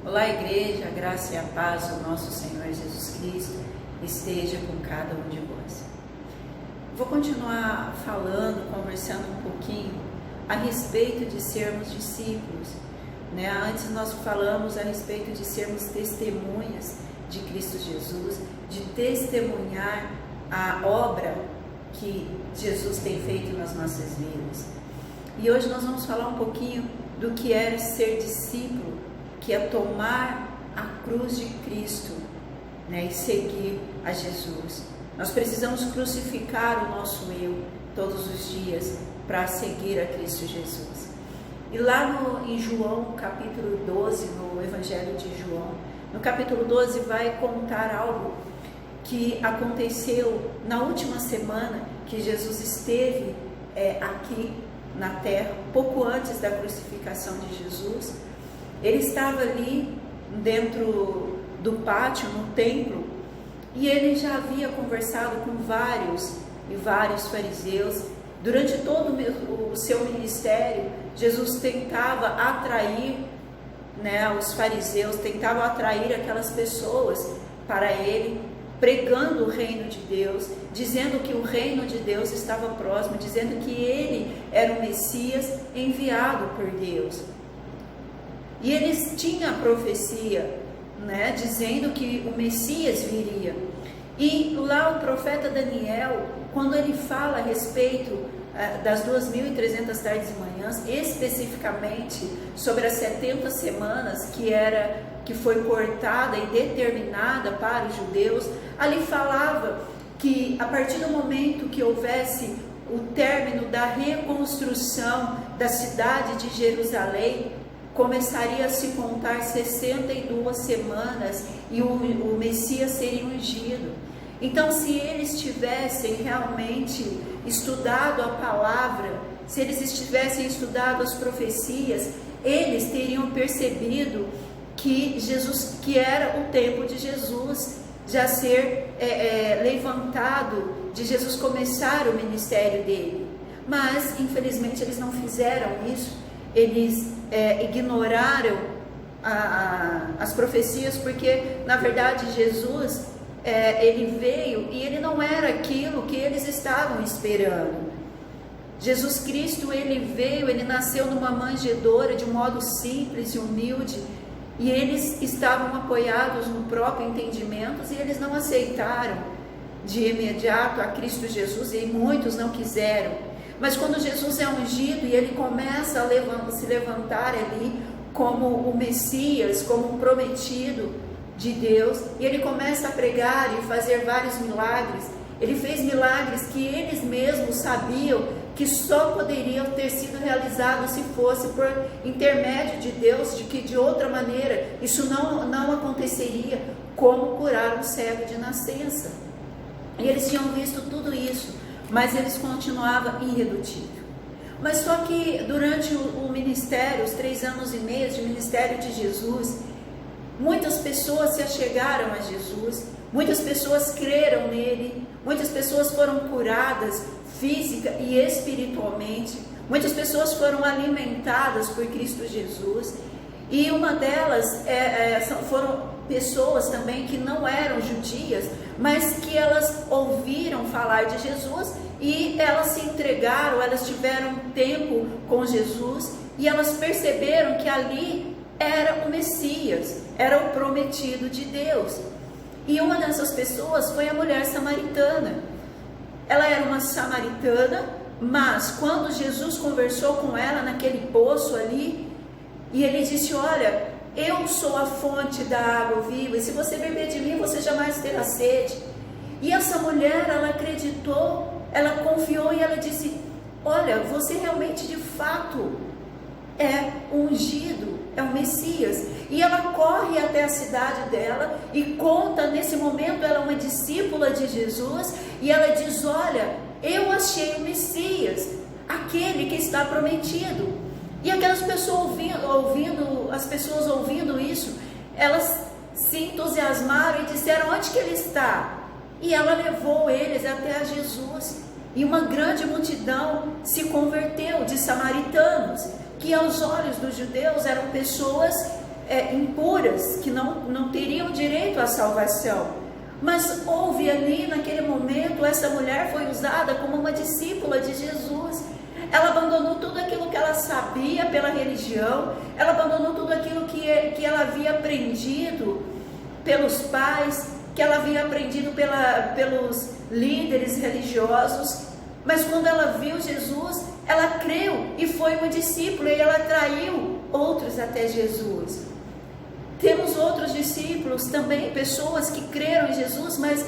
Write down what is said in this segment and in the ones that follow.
Olá, igreja, a graça e a paz do nosso Senhor Jesus Cristo esteja com cada um de vós. Vou continuar falando, conversando um pouquinho a respeito de sermos discípulos, né? Antes nós falamos a respeito de sermos testemunhas de Cristo Jesus, de testemunhar a obra que Jesus tem feito nas nossas vidas. E hoje nós vamos falar um pouquinho do que é ser discípulo, que é tomar a cruz de Cristo, né, e seguir a Jesus. Nós precisamos crucificar o nosso eu todos os dias para seguir a Cristo Jesus. E lá em João, capítulo 12, no Evangelho de João, no capítulo 12 vai contar algo que aconteceu na última semana que Jesus esteve aqui na terra, pouco antes da crucificação de Jesus. Ele estava ali dentro do pátio, no templo, e ele já havia conversado com vários fariseus. Durante todo o seu ministério, Jesus tentava atrair, né, os fariseus, tentava atrair aquelas pessoas para ele, pregando o reino de Deus, dizendo que o reino de Deus estava próximo, dizendo que ele era o Messias enviado por Deus. E eles tinham a profecia, né, dizendo que o Messias viria. E lá o profeta Daniel, quando ele fala a respeito das 2.300 tardes e manhãs, especificamente sobre as 70 semanas que foi cortada e determinada para os judeus, ali falava que a partir do momento que houvesse o término da reconstrução da cidade de Jerusalém, começaria a se contar 62 semanas e o Messias seria ungido. Então, se eles tivessem realmente estudado a palavra, se eles tivessem estudado as profecias, eles teriam percebido que era o tempo de Jesus já ser levantado, de Jesus começar o ministério dele. Mas, infelizmente, eles não fizeram isso. Eles ignoraram as profecias, porque, na verdade, Jesus, ele veio e ele não era aquilo que eles estavam esperando. Jesus Cristo, ele veio, ele nasceu numa manjedoura de um modo simples e humilde, e eles estavam apoiados no próprio entendimento e eles não aceitaram de imediato a Cristo Jesus, e muitos não quiseram. Mas quando Jesus é ungido e ele começa a se levantar ali como o Messias, como um prometido de Deus, e ele começa a pregar e fazer vários milagres, ele fez milagres que eles mesmos sabiam que só poderiam ter sido realizados se fosse por intermédio de Deus, de que de outra maneira isso não aconteceria, como curar um cego de nascença. E eles tinham visto tudo isso, mas eles continuavam irredutíveis. Mas só que durante o ministério, os 3 anos e meio de ministério de Jesus, muitas pessoas se achegaram a Jesus, muitas pessoas creram nele, muitas pessoas foram curadas física e espiritualmente, muitas pessoas foram alimentadas por Cristo Jesus, e uma delas foram pessoas também que não eram judias, mas que elas ouviram falar de Jesus e elas se entregaram, elas tiveram tempo com Jesus e elas perceberam que ali era o Messias, era o prometido de Deus. E uma dessas pessoas foi a mulher samaritana. Ela era uma samaritana, mas quando Jesus conversou com ela naquele poço ali, e ele disse: olha, eu sou a fonte da água viva, e se você beber de mim, você jamais terá sede. E essa mulher, ela acreditou, ela confiou e ela disse: olha, você realmente de fato é ungido, é o Messias. E ela corre até a cidade dela e conta, nesse momento ela é uma discípula de Jesus, e ela diz: olha, eu achei o Messias, aquele que está prometido. E aquelas pessoas ouvindo isso, elas se entusiasmaram e disseram: onde que ele está? E ela levou eles até a Jesus, e uma grande multidão se converteu, de samaritanos, que aos olhos dos judeus eram pessoas impuras, que não teriam direito à salvação. Mas houve ali, naquele momento, essa mulher foi usada como uma discípula de Jesus. Ela abandonou tudo aquilo que ela sabia pela religião, ela abandonou tudo aquilo que ela havia aprendido pelos pais, que ela havia aprendido pelos líderes religiosos. Mas quando ela viu Jesus, ela creu e foi uma discípula, e ela atraiu outros até Jesus. Temos outros discípulos também, pessoas que creram em Jesus, mas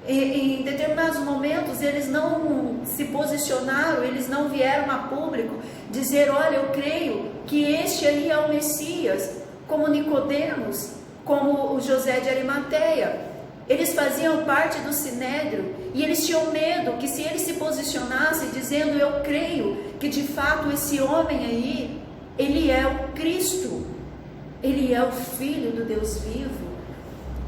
em determinados momentos eles não se posicionaram, eles não vieram a público dizer: olha, eu creio que este aí é o Messias, como Nicodemos, como o José de Arimateia. Eles faziam parte do Sinédrio e eles tinham medo que, se eles se posicionassem dizendo: eu creio que de fato esse homem aí, ele é o Cristo, ele é o Filho do Deus vivo,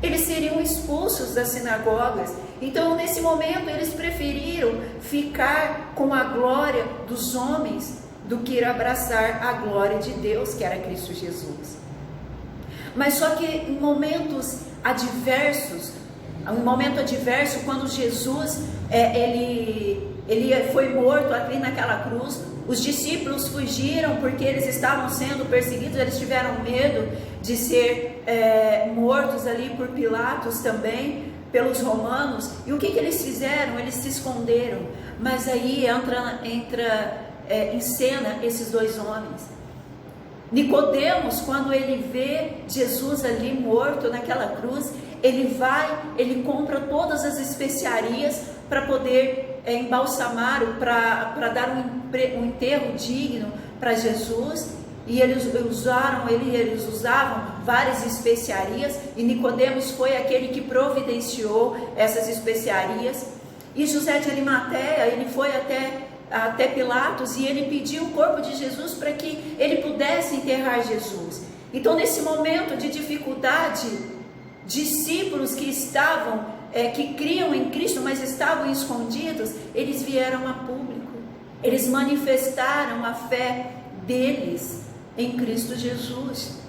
eles seriam expulsos das sinagogas. Então, nesse momento, eles preferiram ficar com a glória dos homens do que ir abraçar a glória de Deus, que era Cristo Jesus. Mas só que em momentos adversos, quando Jesus ele foi morto ali naquela cruz, os discípulos fugiram porque eles estavam sendo perseguidos, eles tiveram medo de ser mortos ali por Pilatos também, pelos romanos. E o que eles fizeram? Eles se esconderam. Mas aí entra em cena esses dois homens. Nicodemos, quando ele vê Jesus ali morto naquela cruz, ele compra todas as especiarias para poder embalsamar, para dar um enterro digno para Jesus. E eles usavam várias especiarias, e Nicodemos foi aquele que providenciou essas especiarias. E José de Arimateia, ele foi até Pilatos, e ele pediu o corpo de Jesus para que ele pudesse enterrar Jesus. Então, nesse momento de dificuldade, discípulos que criam em Cristo, mas estavam escondidos, eles vieram a público, eles manifestaram a fé deles em Cristo Jesus.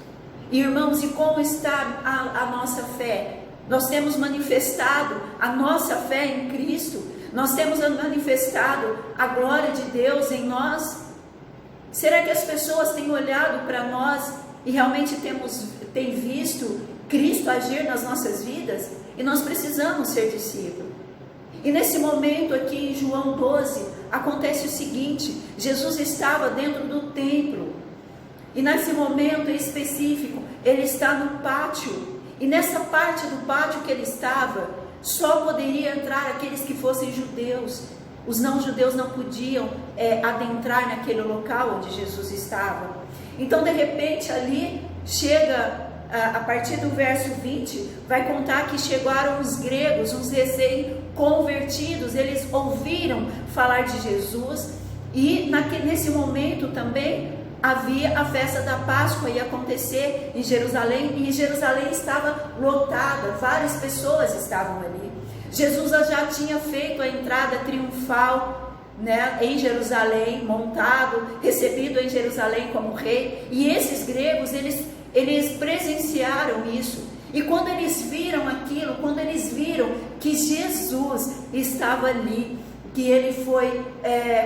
Irmãos, e como está a nossa fé? Nós temos manifestado a nossa fé em Cristo? Nós temos manifestado a glória de Deus em nós? Será que as pessoas têm olhado para nós e realmente têm visto Cristo agir nas nossas vidas? E nós precisamos ser discípulos. E nesse momento aqui em João 12, acontece o seguinte: Jesus estava dentro do templo, e nesse momento específico, ele está no pátio, e nessa parte do pátio que ele estava, só poderia entrar aqueles que fossem judeus. Os não-judeus não podiam adentrar naquele local onde Jesus estava. Então, de repente, ali chega, a partir do verso 20, vai contar que chegaram os gregos, os recém-convertidos. Eles ouviram falar de Jesus, e nesse momento também havia a festa da Páscoa, ia acontecer em Jerusalém, e Jerusalém estava lotada, várias pessoas estavam ali. Jesus já tinha feito a entrada triunfal, em Jerusalém, montado, recebido em Jerusalém como rei, e esses gregos, eles presenciaram isso. E quando eles viram aquilo, quando eles viram que Jesus estava ali, que ele foi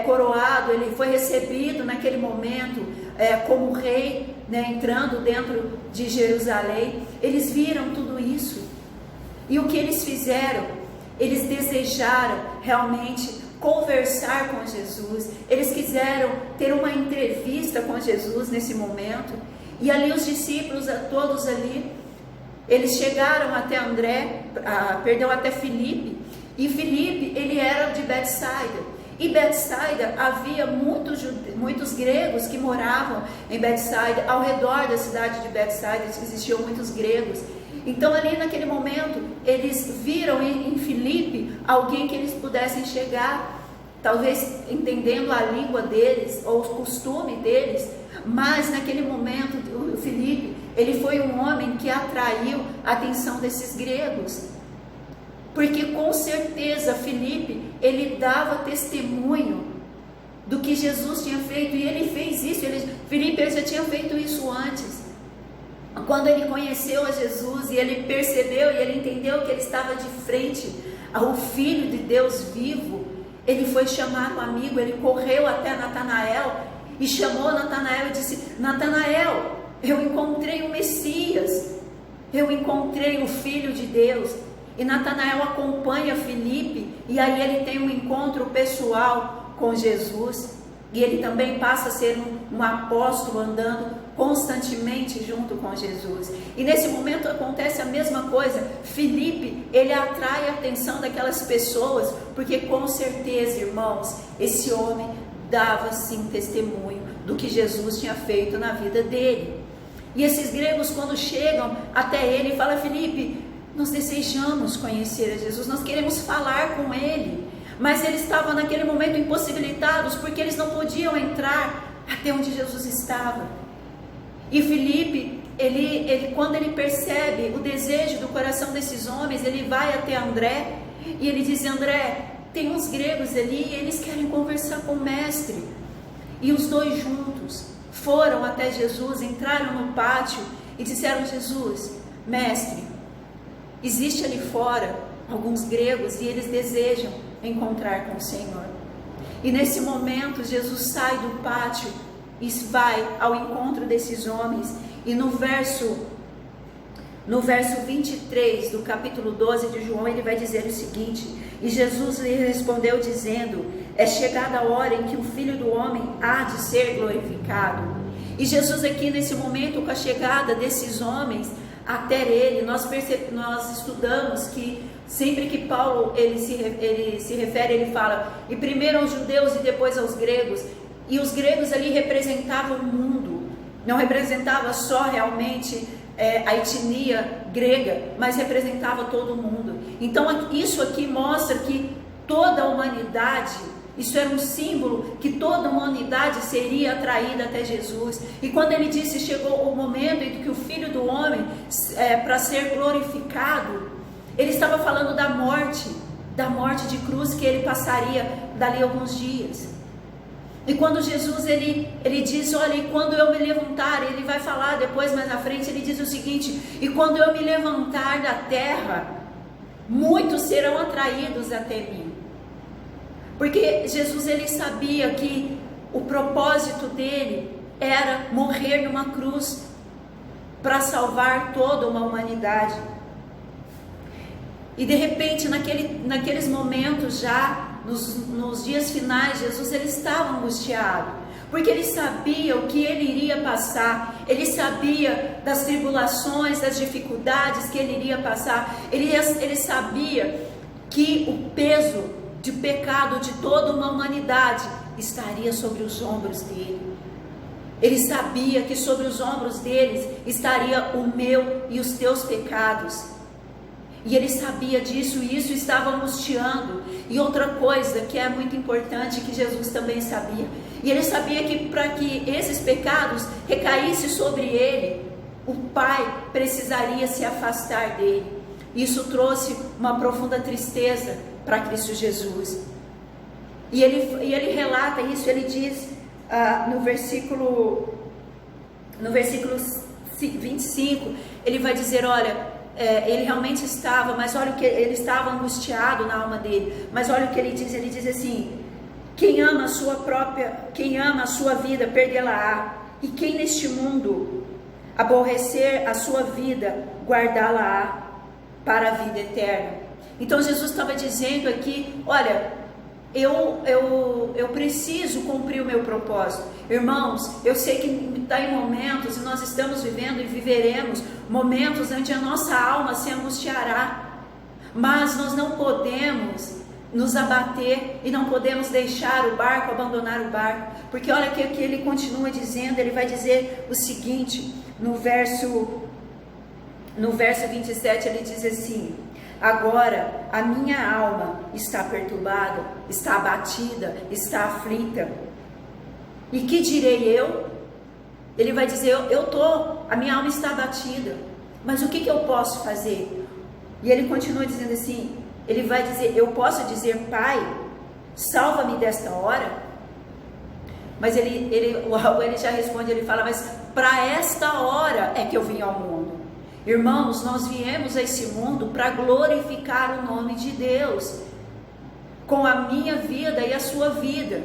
coroado, ele foi recebido naquele momento como rei, entrando dentro de Jerusalém, eles viram tudo isso. E o que eles fizeram? Eles desejaram realmente conversar com Jesus, eles quiseram ter uma entrevista com Jesus nesse momento. E ali os discípulos, todos ali, eles chegaram até até Filipe. E Filipe, ele era de Betsaida. E Betsaida, havia muitos gregos que moravam em Betsaida. Ao redor da cidade de Betsaida existiam muitos gregos. Então, ali naquele momento, eles viram em Filipe alguém que eles pudessem chegar, talvez entendendo a língua deles ou o costume deles. Mas naquele momento, o Filipe, ele foi um homem que atraiu a atenção desses gregos, porque com certeza Filipe, ele dava testemunho do que Jesus tinha feito, e ele fez isso. Filipe já tinha feito isso antes. quando ele conheceu a Jesus e ele percebeu e ele entendeu que ele estava de frente ao Filho de Deus vivo, ele foi chamar um amigo, ele correu até Natanael e chamou Natanael e disse: Natanael, eu encontrei o Messias, eu encontrei o Filho de Deus. E Natanael acompanha Filipe e aí ele tem um encontro pessoal com Jesus. E ele também passa a ser um apóstolo andando constantemente junto com Jesus. E nesse momento acontece a mesma coisa. Filipe, ele atrai a atenção daquelas pessoas, porque com certeza, irmãos, esse homem dava sim testemunho do que Jesus tinha feito na vida dele. E esses gregos, quando chegam até ele, falam: Filipe, nós desejamos conhecer a Jesus, nós queremos falar com ele. Mas eles estavam naquele momento impossibilitados, porque eles não podiam entrar até onde Jesus estava. E Filipe, quando ele percebe o desejo do coração desses homens, ele vai até André e ele diz: André, tem uns gregos ali e eles querem conversar com o mestre. E os dois juntos foram até Jesus, entraram no pátio e disseram: Jesus, mestre, existe ali fora alguns gregos e eles desejam encontrar com o Senhor. E nesse momento Jesus sai do pátio e vai ao encontro desses homens. E no verso 23 do capítulo 12 de João, ele vai dizer o seguinte: e Jesus lhe respondeu dizendo: é chegada a hora em que o Filho do Homem há de ser glorificado. E Jesus aqui nesse momento, com a chegada desses homens até ele, nós estudamos que sempre que Paulo ele se refere, ele fala: e primeiro aos judeus e depois aos gregos. E os gregos ali representavam o mundo, não representava só realmente a etnia grega, mas representava todo o mundo. Então isso aqui mostra que toda a humanidade, isso era um símbolo que toda a humanidade seria atraída até Jesus. E quando ele disse: chegou o momento em que o Filho do Homem para ser glorificado, ele estava falando da morte de cruz que ele passaria dali a alguns dias. E quando Jesus ele diz: olha, e quando eu me levantar, ele vai falar depois mais na frente, ele diz o seguinte: e quando eu me levantar da terra, muitos serão atraídos até mim. Porque Jesus ele sabia que o propósito dele era morrer numa cruz para salvar toda uma humanidade. E de repente, naqueles momentos já, nos dias finais, Jesus ele estava angustiado, porque ele sabia o que ele iria passar, ele sabia das tribulações, das dificuldades que ele iria passar, ele sabia que o peso de pecado de toda uma humanidade estaria sobre os ombros dele. Ele sabia que sobre os ombros deles estaria o meu e os teus pecados. E ele sabia disso e isso estava angustiando. E outra coisa que é muito importante, que Jesus também sabia. E ele sabia que para que esses pecados recaíssem sobre ele, o Pai precisaria se afastar dele. Isso trouxe uma profunda tristeza para Cristo Jesus. E ele relata isso, ele diz no versículo 25, ele vai dizer: olha, ele realmente estava, mas olha o que ele estava angustiado na alma dele. Mas olha o que ele diz assim: quem ama a sua vida, perdê-la-á, e quem neste mundo aborrecer a sua vida, guardá-la-á para a vida eterna. Então Jesus estava dizendo aqui: olha, eu preciso cumprir o meu propósito. Irmãos, eu sei que está em momentos, e nós estamos vivendo e viveremos momentos onde a nossa alma se angustiará, mas nós não podemos nos abater e não podemos deixar o barco, abandonar o barco, porque olha que ele continua dizendo. Ele vai dizer o seguinte, no verso 27, ele diz assim: agora a minha alma está perturbada, está abatida, está aflita. E que direi eu? Ele vai dizer: a minha alma está abatida, mas o que eu posso fazer? E ele continua dizendo assim, ele vai dizer: eu posso dizer: Pai, salva-me desta hora? Mas ele já responde, ele fala: mas para esta hora é que eu vim ao mundo. Irmãos, nós viemos a esse mundo para glorificar o nome de Deus, com a minha vida e a sua vida.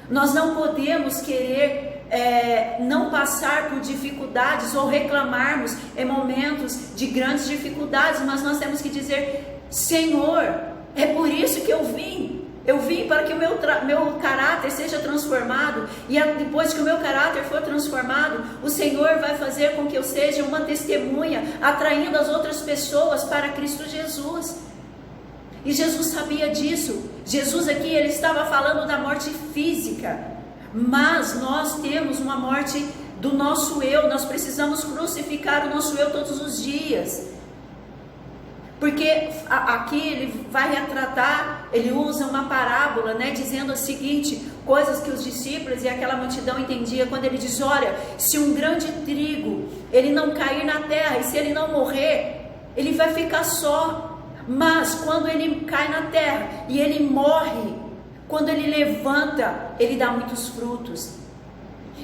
Nós não podemos querer não passar por dificuldades ou reclamarmos em momentos de grandes dificuldades, mas nós temos que dizer: Senhor, é por isso que eu vim. Eu vim para que o meu caráter seja transformado, e depois que o meu caráter for transformado, o Senhor vai fazer com que eu seja uma testemunha, atraindo as outras pessoas para Cristo Jesus. E Jesus sabia disso. Jesus aqui, ele estava falando da morte física, mas nós temos uma morte do nosso eu. Nós precisamos crucificar o nosso eu todos os dias. Porque aqui ele vai retratar, ele usa uma parábola, dizendo o seguinte, coisas que os discípulos e aquela multidão entendiam, quando ele diz: olha, se um grão de trigo, ele não cair na terra, e se ele não morrer, ele vai ficar só. Mas quando ele cai na terra e ele morre, quando ele levanta, ele dá muitos frutos.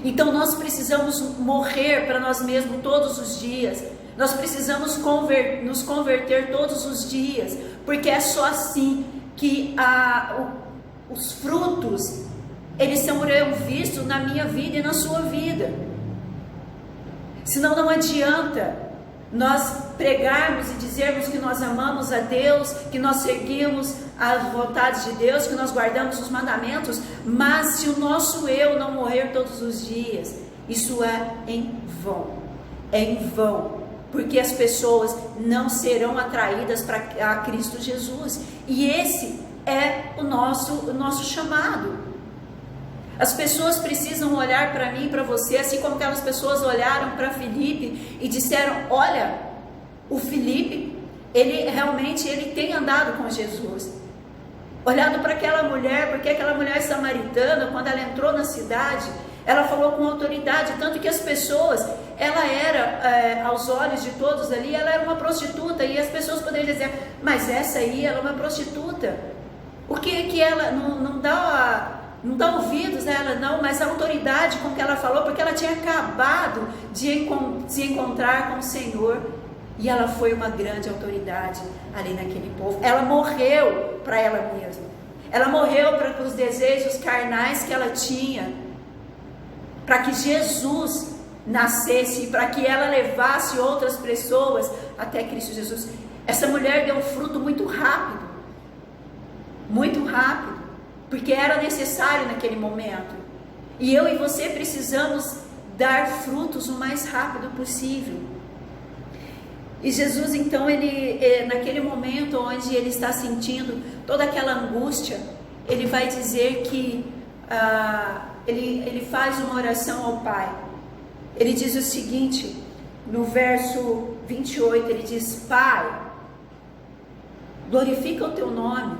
Então nós precisamos morrer para nós mesmos todos os dias. Nós precisamos nos converter todos os dias, porque é só assim que os frutos, eles serão vistos na minha vida e na sua vida. Senão não adianta nós pregarmos e dizermos que nós amamos a Deus, que nós seguimos as vontades de Deus, que nós guardamos os mandamentos, mas se o nosso eu não morrer todos os dias, isso é em vão. É em vão. Porque as pessoas não serão atraídas a Cristo Jesus. E esse é o nosso chamado. As pessoas precisam olhar para mim e para você, assim como aquelas pessoas olharam para Filipe e disseram: olha, o Filipe, ele realmente tem andado com Jesus. Olhando para aquela mulher, porque aquela mulher samaritana, quando ela entrou na cidade, ela falou com autoridade, tanto que as pessoas, ela era, aos olhos de todos ali, ela era uma prostituta, e as pessoas poderiam dizer: mas essa aí, ela é uma prostituta. O que ela não dá ouvidos a ela, não, mas a autoridade com que ela falou, porque ela tinha acabado de se encontrar com o Senhor, e ela foi uma grande autoridade ali naquele povo. Ela morreu para ela mesma, ela morreu para os desejos carnais que ela tinha, para que Jesus nascesse, para que ela levasse outras pessoas até Cristo Jesus. Essa mulher deu um fruto muito rápido, porque era necessário naquele momento. E eu e você precisamos dar frutos o mais rápido possível. E Jesus, então, ele naquele momento onde ele está sentindo toda aquela angústia, ele vai dizer que ele faz uma oração ao Pai. Ele diz o seguinte, no verso 28, ele diz: Pai, glorifica o teu nome.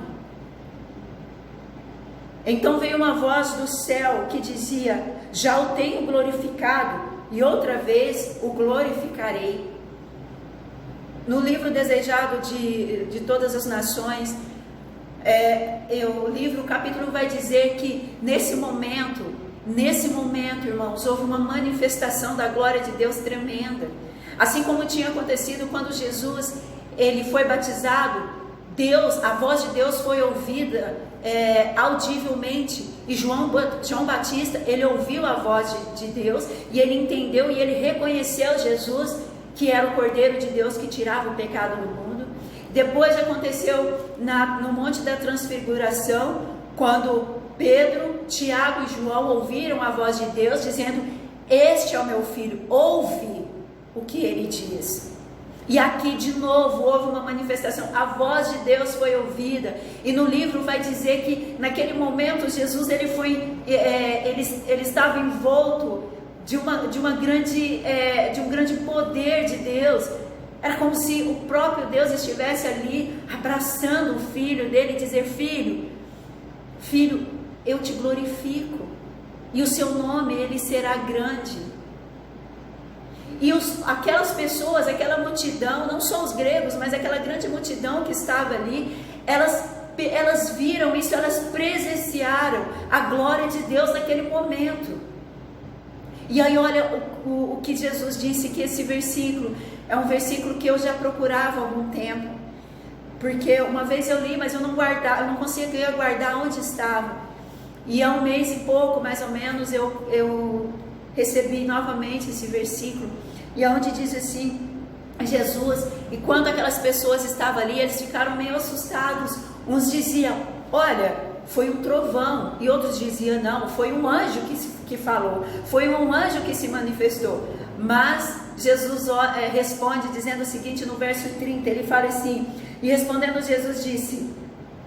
Então veio uma voz do céu que dizia: já o tenho glorificado, e outra vez o glorificarei. No livro Desejado de Todas as Nações, o capítulo vai dizer que nesse momento, irmãos, houve uma manifestação da glória de Deus tremenda. Assim como tinha acontecido quando Jesus ele foi batizado, a voz de Deus foi ouvida audivelmente, e João Batista, ele ouviu a voz de Deus, e ele entendeu e ele reconheceu Jesus, que era o Cordeiro de Deus que tirava o pecado do mundo. Depois aconteceu no Monte da Transfiguração, quando Pedro, Tiago e João ouviram a voz de Deus, dizendo: este é o meu filho, ouve o que ele diz. E aqui de novo houve uma manifestação, a voz de Deus foi ouvida, e no livro vai dizer que naquele momento Jesus ele estava envolto de um grande poder de Deus. Era como se o próprio Deus estivesse ali abraçando o filho dele e dizer: filho, eu te glorifico, e o seu nome ele será grande. E aquelas pessoas, aquela multidão, não só os gregos, mas aquela grande multidão que estava ali, elas viram isso, elas presenciaram a glória de Deus naquele momento. E aí olha o que Jesus disse, que esse versículo é um versículo que eu já procurava há algum tempo, porque uma vez eu li, mas eu não conseguia guardar onde estava, e há um mês e pouco, mais ou menos, eu recebi novamente esse versículo, e onde diz assim, Jesus, e quando aquelas pessoas estavam ali, eles ficaram meio assustados, uns diziam, olha, foi um trovão, e outros diziam, não, foi um anjo que falou, foi um anjo que se manifestou. Mas Jesus responde dizendo o seguinte, no verso 30, ele fala assim, e respondendo Jesus disse,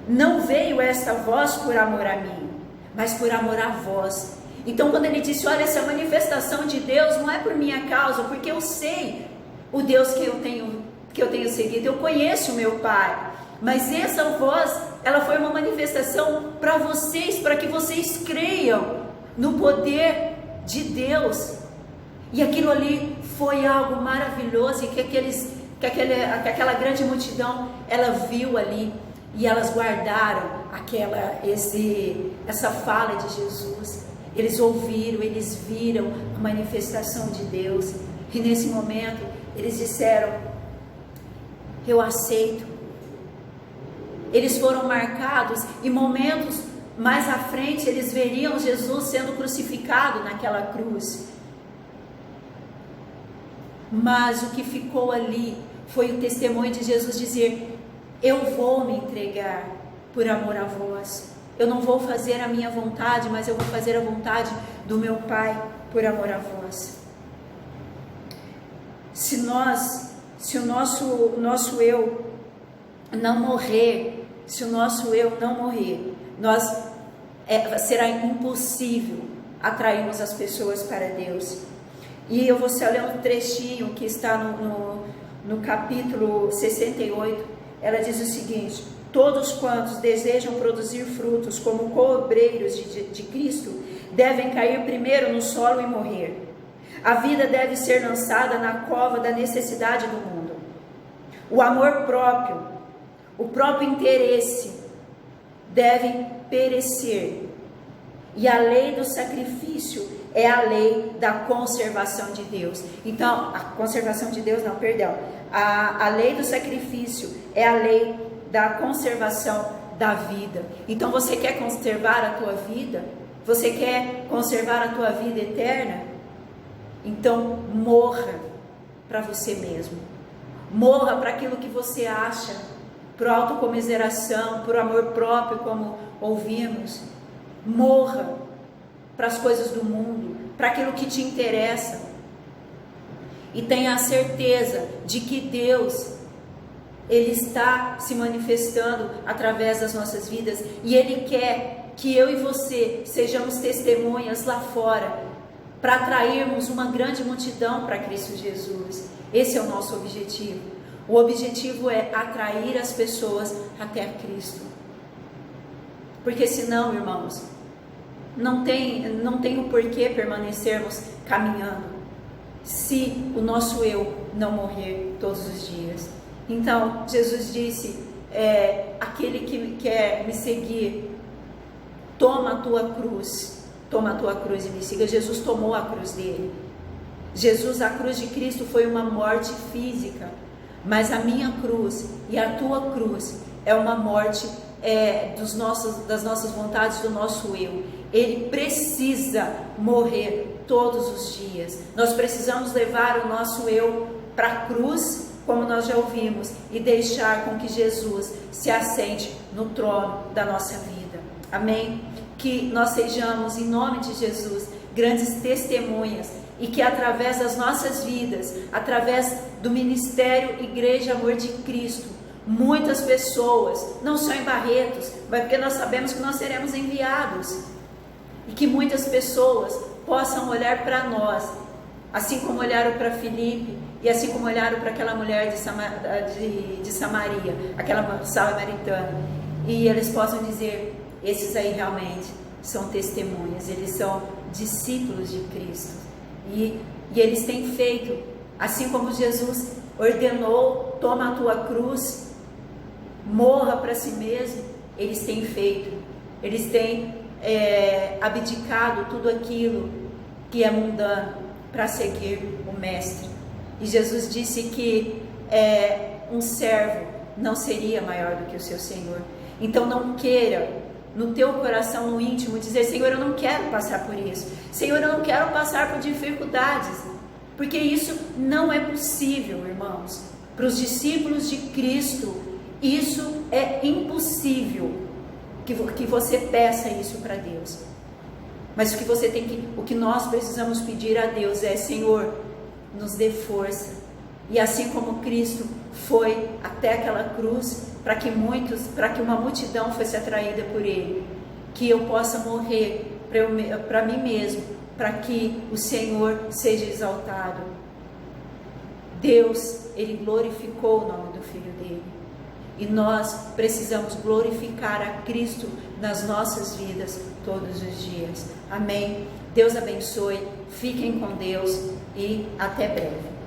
não veio esta voz por amor a mim, mas por amor a vós. Então quando ele disse, olha, essa manifestação de Deus não é por minha causa, porque eu sei o Deus que eu tenho seguido, eu conheço o meu Pai, mas essa voz, ela foi uma manifestação para vocês, para que vocês creiam no poder de Deus. E aquilo ali foi algo maravilhoso, e que aquela grande multidão, ela viu ali, e elas guardaram essa fala de Jesus. Eles ouviram, eles viram a manifestação de Deus, e nesse momento eles disseram, eu aceito. Eles foram marcados, e momentos mais à frente eles veriam Jesus sendo crucificado naquela cruz. Mas o que ficou ali foi o testemunho de Jesus dizer, eu vou me entregar por amor a vós. Eu não vou fazer a minha vontade, mas eu vou fazer a vontade do meu Pai por amor a vós. Se o nosso eu não morrer, será impossível atrairmos as pessoas para Deus. E eu vou só ler um trechinho que está no capítulo 68, ela diz o seguinte, todos quantos desejam produzir frutos como co-obreiros de Cristo, devem cair primeiro no solo e morrer. A vida deve ser lançada na cova da necessidade do mundo. O amor próprio, o próprio interesse devem perecer. E a lei do sacrifício é a lei da conservação de Deus. Então, a conservação de Deus, não, perdão. A lei do sacrifício é a lei da conservação da vida. Então, você quer conservar a tua vida? Você quer conservar a tua vida eterna? Então, morra para você mesmo. Morra para aquilo que você acha, por autocomiseração, por amor próprio, como ouvimos. Morra para as coisas do mundo, para aquilo que te interessa. E tenha a certeza de que Deus, Ele está se manifestando através das nossas vidas, e Ele quer que eu e você sejamos testemunhas lá fora, para atrairmos uma grande multidão para Cristo Jesus. Esse é o nosso objetivo. O objetivo é atrair as pessoas até Cristo. Porque senão, irmãos, não tem o porquê permanecermos caminhando, se o nosso eu não morrer todos os dias. Então, Jesus disse, aquele que quer me seguir, toma a tua cruz e me siga. Jesus tomou a cruz dele. A cruz de Cristo foi uma morte física, mas a minha cruz e a tua cruz é uma morte das nossas vontades, do nosso eu. Ele precisa morrer todos os dias. Nós precisamos levar o nosso eu para a cruz, como nós já ouvimos, e deixar com que Jesus se assente no trono da nossa vida. Amém? Que nós sejamos, em nome de Jesus, grandes testemunhas, e que através das nossas vidas, através do ministério Igreja Amor de Cristo, muitas pessoas, não só em Barretos, mas porque nós sabemos que nós seremos enviados, e que muitas pessoas possam olhar para nós, assim como olharam para Filipe, e assim como olharam para aquela mulher de Samaria, aquela samaritana, e eles possam dizer, esses aí realmente são testemunhas, eles são discípulos de Cristo, e eles têm feito, assim como Jesus ordenou, toma a tua cruz, morra para si mesmo, eles têm feito, eles têm abdicado tudo aquilo que é mundano, para seguir o Mestre. E Jesus disse que um servo não seria maior do que o seu Senhor. Então não queira no teu coração, no íntimo, dizer: Senhor, eu não quero passar por isso, Senhor, eu não quero passar por dificuldades, porque isso não é possível, irmãos. Para os discípulos de Cristo, isso é impossível, que você peça isso para Deus. Mas o que nós precisamos pedir a Deus é: Senhor, nos dê força. E assim como Cristo foi até aquela cruz, para que uma multidão fosse atraída por Ele, que eu possa morrer para mim mesmo, para que o Senhor seja exaltado. Deus, Ele glorificou o nome do Filho dele. E nós precisamos glorificar a Cristo nas nossas vidas todos os dias. Amém? Deus abençoe, fiquem com Deus e até breve.